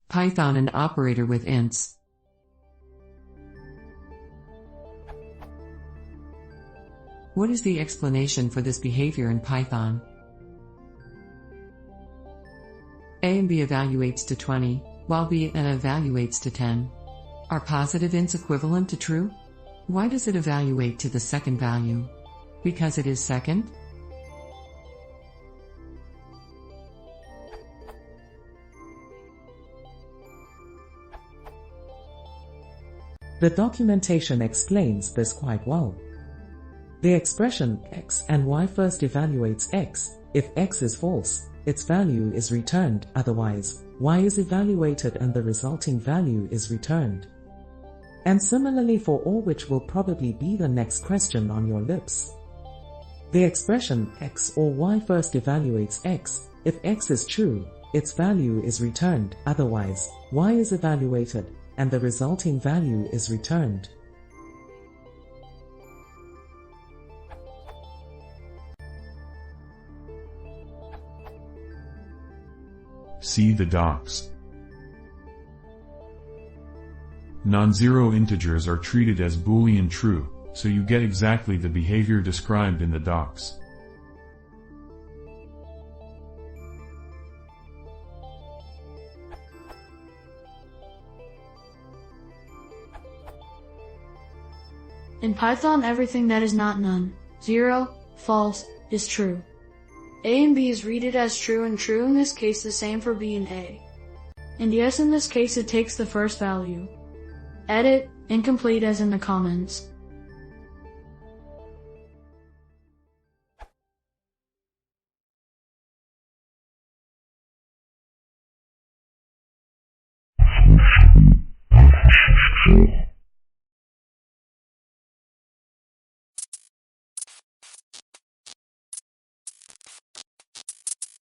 Python and operator with ints. What is the explanation for this behavior in Python? A and B evaluates to 20, while B and evaluates to 10. Are positive ints equivalent to true? Why does it evaluate to the second value? Because it is second? The documentation explains this quite well. The expression x and y first evaluates x. If x is false, its value is returned, otherwise, y is evaluated and the resulting value is returned. And similarly for all, which will probably be the next question on your lips. The expression x or y first evaluates x. If x is true, its value is returned, otherwise, y is evaluated, and the resulting value is returned. See the docs. Non-zero integers are treated as boolean true, so you get exactly the behavior described in the docs. In Python, everything that is not none, 0, false, is true. A and B is read as true, and true in this case the same for B and A. And yes, in this case it takes the first value. Edit, incomplete as in the comments.